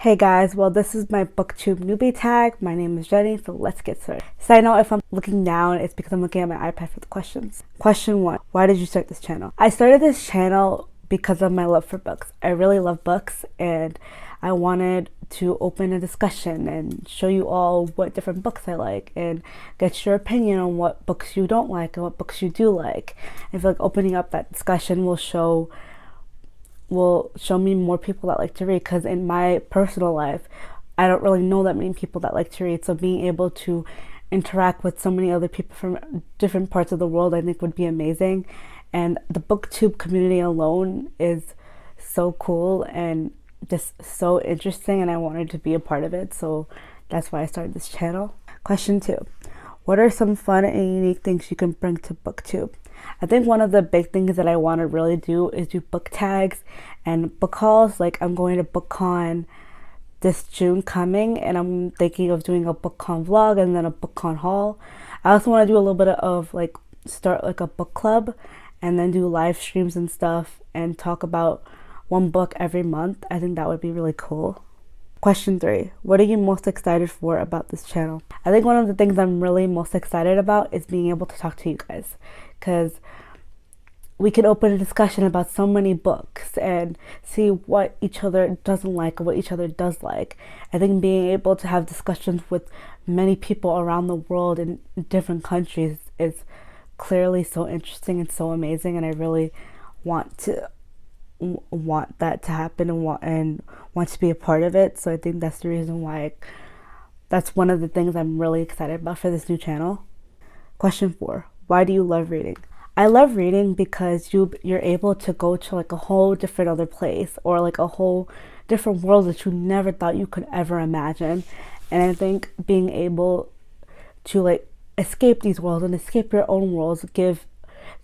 Hey guys, well this is my BookTube Newbie Tag. My name is Jenny, so let's get started. Side note, if I'm looking down, it's because I'm looking at my iPad for the questions. Question 1. Why did you start this channel? I started this channel because of my love for books. I really love books and I wanted to open a discussion and show you all what different books I like and get your opinion on what books you don't like and what books you do like. I feel like opening up that discussion will show me more people that like to read, because in my personal life I don't really know that many people that like to read, so being able to interact with so many other people from different parts of the world I think would be amazing. And the booktube community alone is so cool and just so interesting, and I wanted to be a part of it, so that's why I started this channel. Question 2. What are some fun and unique things you can bring to BookTube? I think one of the big things that I want to really do is do book tags and book hauls. Like, I'm going to BookCon this June coming, and I'm thinking of doing a BookCon vlog and then a BookCon haul. I also want to do a little bit of start like a book club and then do live streams and stuff and talk about one book every month. I think that would be really cool. Question 3. What are you most excited for about this channel? I think one of the things I'm really most excited about is being able to talk to you guys, because we can open a discussion about so many books and see what each other doesn't like and what each other does like. I think being able to have discussions with many people around the world in different countries is clearly so interesting and so amazing, and I really want that to happen and want to be a part of it. So I think that's the reason why that's one of the things I'm really excited about for this new channel. Question 4. Why do you love reading? I love reading because you're able to go to like a whole different other place, or like a whole different world that you never thought you could ever imagine. And I think being able to like escape these worlds and escape your own worlds give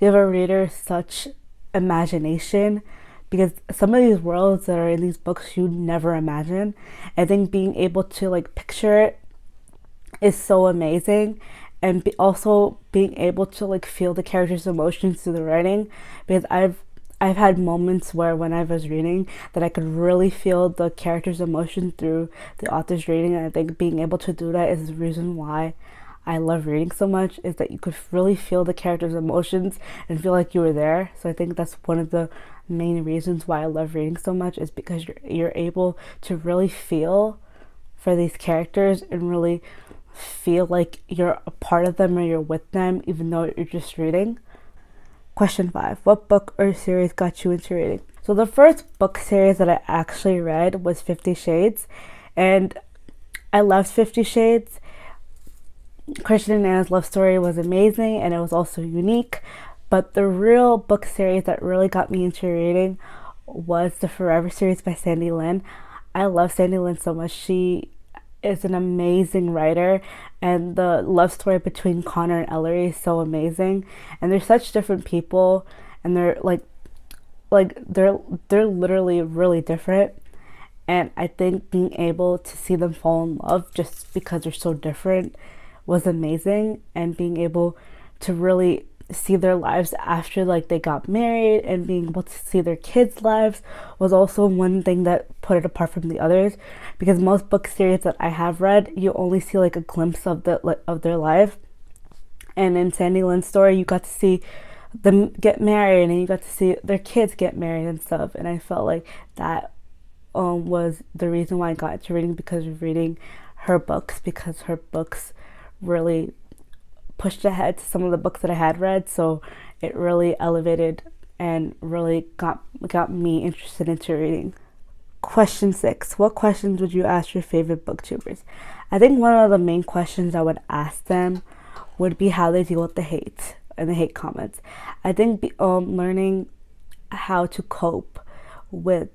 a reader such imagination, because some of these worlds that are in these books you never imagine. I think being able to like picture it is so amazing, and also being able to like feel the characters' emotions through the writing, because I've had moments where when I was reading that I could really feel the characters' emotion through the author's reading, and I think being able to do that is the reason why I love reading so much, is that you could really feel the characters' emotions and feel like you were there. So I think that's one of the main reasons why I love reading so much, is because you're able to really feel for these characters and really feel like you're a part of them or you're with them, even though you're just reading. Question 5. What book or series got you into reading? So the first book series that I actually read was 50 Shades, and I loved 50 Shades. Christian and Anna's love story was amazing, and it was also unique. But the real book series that really got me into reading was the Forever series by Sandy Lynn. I love Sandy Lynn so much. She is an amazing writer, and the love story between Connor and Ellery is so amazing. And they're such different people, and they're they're literally really different. And I think being able to see them fall in love just because they're so different was amazing, and being able to really see their lives after like they got married and being able to see their kids' lives was also one thing that put it apart from the others, because most book series that I have read, you only see like a glimpse of their life, and in Sandy Lynn's story you got to see them get married and you got to see their kids get married and stuff. And I felt like that was the reason why I got into reading, because of reading her books, because her books really pushed ahead to some of the books that I had read, so it really elevated and really got me interested into reading. Question 6. What questions would you ask your favorite booktubers? I think one of the main questions I would ask them would be how they deal with the hate and the hate comments. I think learning how to cope with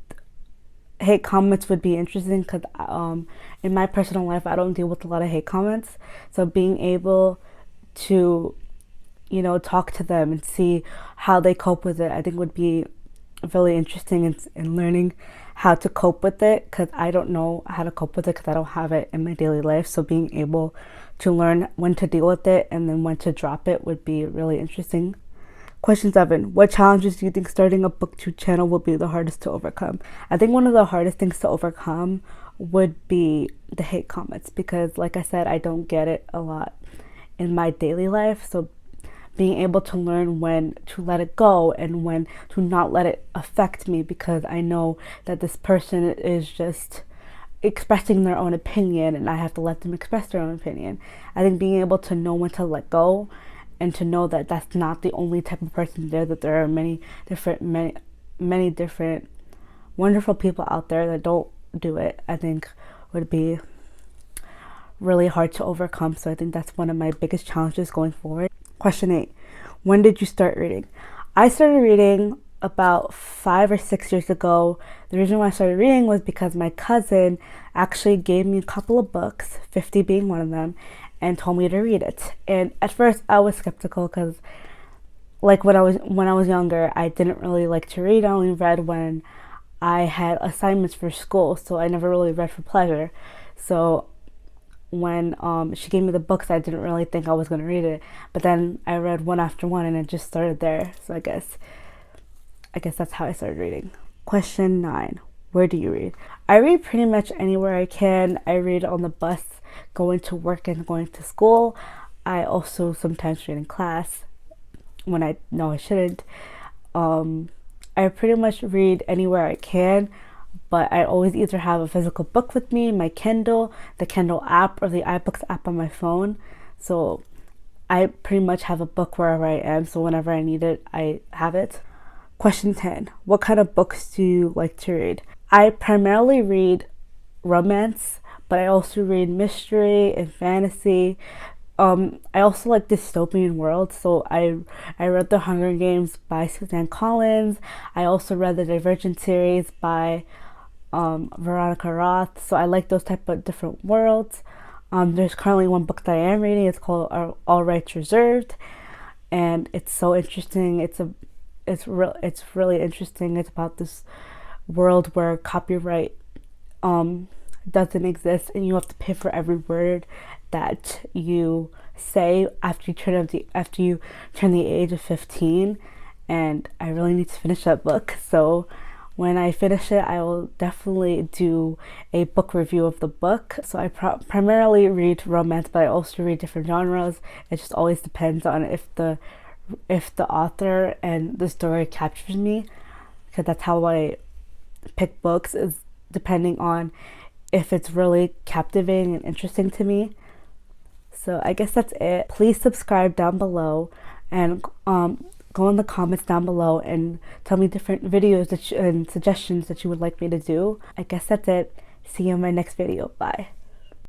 hate comments would be interesting, because in my personal life I don't deal with a lot of hate comments, so being able to talk to them and see how they cope with it I think would be really interesting, in learning how to cope with it, because I don't know how to cope with it because I don't have it in my daily life. So being able to learn when to deal with it and then when to drop it would be really interesting. Question 7. What challenges do you think starting a BookTube channel will be the hardest to overcome? I think one of the hardest things to overcome would be the hate comments, because like I said, I don't get it a lot in my daily life. So being able to learn when to let it go and when to not let it affect me, because I know that this person is just expressing their own opinion and I have to let them express their own opinion. I think being able to know when to let go and to know that that's not the only type of person there, that there are many different wonderful people out there that don't do it, I think would be really hard to overcome. So I think that's one of my biggest challenges going forward. Question 8. When did you start reading? I started reading about 5 or 6 years ago. The reason why I started reading was because my cousin actually gave me a couple of books, 50 being one of them, and told me to read it. And at first I was skeptical, because like when I was younger, I didn't really like to read. I only read when I had assignments for school, so I never really read for pleasure. So when she gave me the books, I didn't really think I was going to read it, but then I read one after one and it just started there. So I guess that's how I started reading. Question 9. Where do you read? I read pretty much anywhere I can. I read on the bus going to work and going to school. I also sometimes read in class when I know I shouldn't. I pretty much read anywhere I can, but I always either have a physical book with me, my Kindle, the Kindle app, or the iBooks app on my phone. So I pretty much have a book wherever I am, so whenever I need it, I have it. Question 10. What kind of books do you like to read? I primarily read romance, but I also read mystery and fantasy. I also like dystopian worlds, so I read The Hunger Games by Suzanne Collins. I also read the Divergent series by Veronica Roth, so I like those type of different worlds. There's currently one book that I am reading. It's called All Rights Reserved, and it's so interesting. It's really interesting. It's about this world where copyright doesn't exist, and you have to pay for every word that you say after you turn the age of 15. And I really need to finish that book, so when I finish it, I will definitely do a book review of the book. So I primarily read romance, but I also read different genres. It just always depends on if the author and the story captures me, because that's how I pick books, is depending on if it's really captivating and interesting to me. So I guess that's it. Please subscribe down below, and go in the comments down below and tell me different videos and suggestions that you would like me to do. I guess that's it. See you in my next video. Bye.